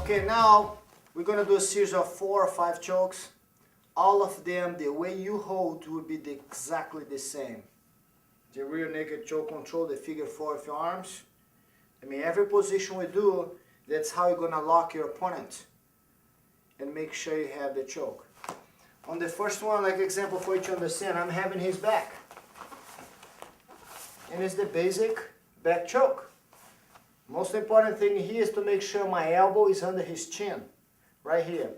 Okay, now we're going to do a series of 4 or 5 chokes. All of them, the way you hold will be exactly the same. The rear naked choke control, the figure 4 of your arms. I mean, every position we do, that's how you're going to lock your opponent and make sure you have the choke. On the first one, like example for you to understand, I'm having his back. And it's the basic back choke. Most important thing here is to make sure my elbow is under his chin, right here.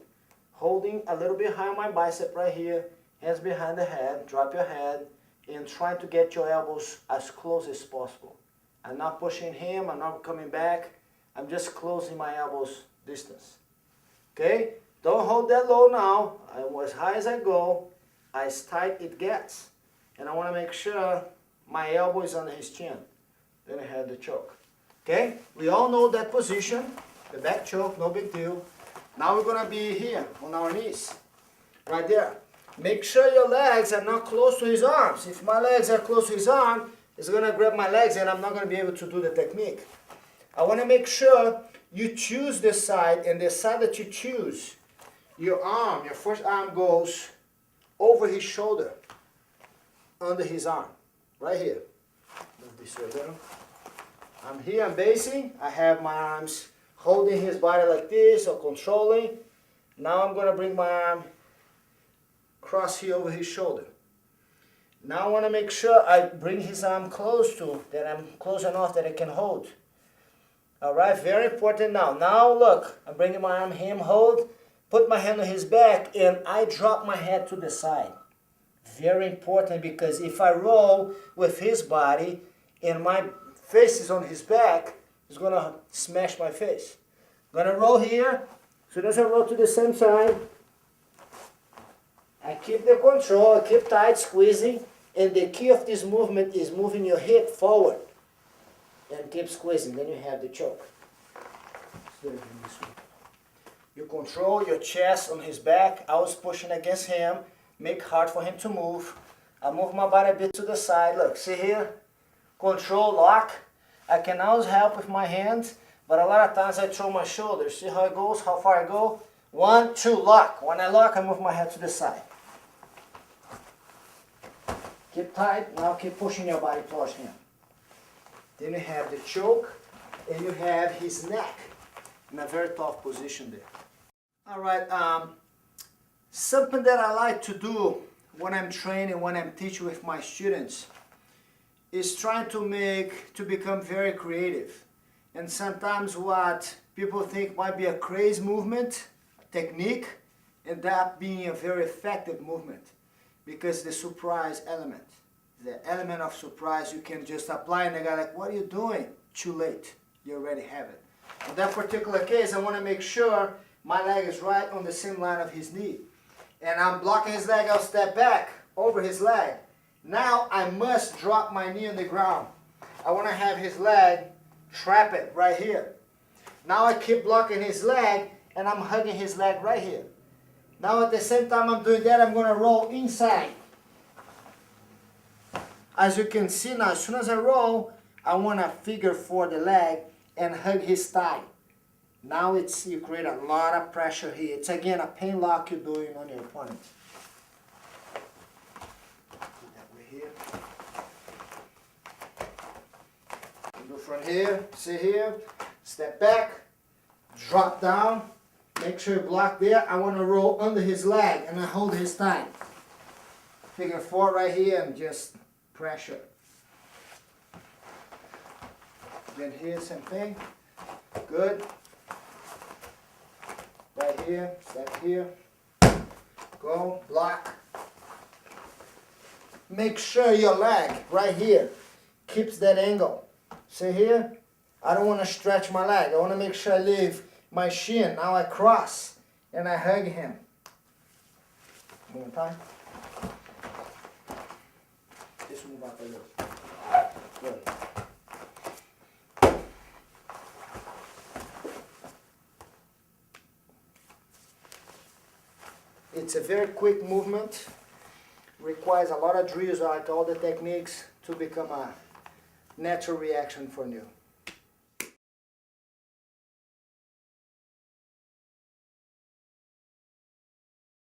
Holding a little bit high on my bicep right here, hands behind the head, drop your head, and try to get your elbows as close as possible. I'm not pushing him, I'm not coming back, I'm just closing my elbows distance. Okay? Don't hold that low now. As high as I go, as tight it gets. And I want to make sure my elbow is under his chin. Then I have the choke. Okay? We all know that position, the back choke, no big deal. Now we're going to be here on our knees, right there. Make sure your legs are not close to his arms. If my legs are close to his arm, it's going to grab my legs and I'm not going to be able to do the technique. I want to make sure you choose the side, and the side that you choose, your arm, your first arm goes over his shoulder, under his arm, right here. Move this way down. I'm here, I'm basing, I have my arms holding his body like this or controlling. Now I'm going to bring my arm cross here over his shoulder. Now I want to make sure I bring his arm close to, that I'm close enough that I can hold. Alright, very important now. Now look, I'm bringing my arm, him hold, put my hand on his back, and I drop my head to the side. Very important, because if I roll with his body and my face is on his back, it's going to smash my face. I'm going to roll here. So as I roll to the same side, I keep the control, I keep tight, squeezing, and the key of this movement is moving your hip forward and keep squeezing. Then you have the choke. You control your chest on his back. I was pushing against him, make hard for him to move. I move my body a bit to the side. Look, see here? Control, lock. I can always help with my hands, but a lot of times I throw my shoulders. See how it goes, how far I go? 1, 2, lock. When I lock, I move my head to the side. Keep tight. Now keep pushing your body towards him. Then you have the choke, and you have his neck in a very tough position there. All right, something that I like to do when I'm training, when I'm teaching with my students, is trying to become very creative. And sometimes what people think might be a crazy movement, technique, end up being a very effective movement, because the surprise element. The element of surprise you can just apply, and the guy like, what are you doing? Too late. You already have it. In that particular case, I want to make sure my leg is right on the same line of his knee. And I'm blocking his leg, I'll step back over his leg. Now I must drop my knee on the ground. I want to have his leg trap it right here. Now I keep blocking his leg, and I'm hugging his leg right here. Now at the same time I'm doing that, I'm going to roll inside. As you can see now, as soon as I roll, I want to figure 4 the leg and hug his thigh. Now you create a lot of pressure here. It's again a pain lock you're doing on your opponent. Put that way here. Go from here, sit here, step back, drop down, make sure you block there. I want to roll under his leg and I hold his thigh. Figure 4 right here and just pressure. Then here, same thing. Good. Right here, step here. Go, block. Make sure your leg right here keeps that angle. See here? I don't want to stretch my leg. I want to make sure I leave my shin. Now I cross and I hug him. One more time. Deixa eu mudar para ele. Good. It's a very quick movement. Requires a lot of drills, like all the techniques, to become a natural reaction for you.